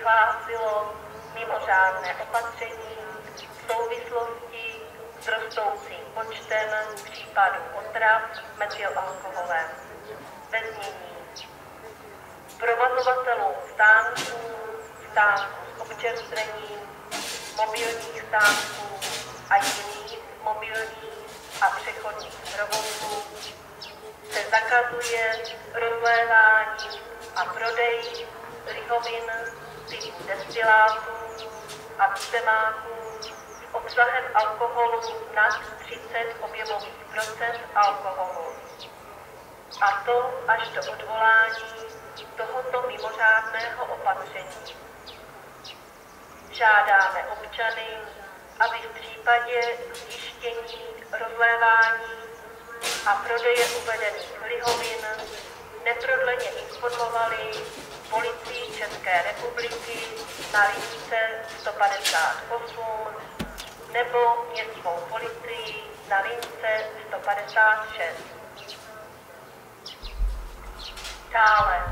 vyhlásilo mimořádné opatření v souvislosti s rostoucím počtem případů otrav metylalkoholem ve znění provozovatelům stánků s občerstvením, mobilních stánků a jiných mobilních a přechodných provozů se zakazuje rozlévání a prodej lihovin typu destilátů a vítemáků s obsahem alkoholu nad 30 objemových procent alkoholu. A to až do odvolání tohoto mimořádného opatření. Žádáme občany, aby v případě zjištění rozlévání a prodeje uvedených lihovin neprodleně informovali Policii České republiky na lince 158 nebo městskou policii na lince 156. Dále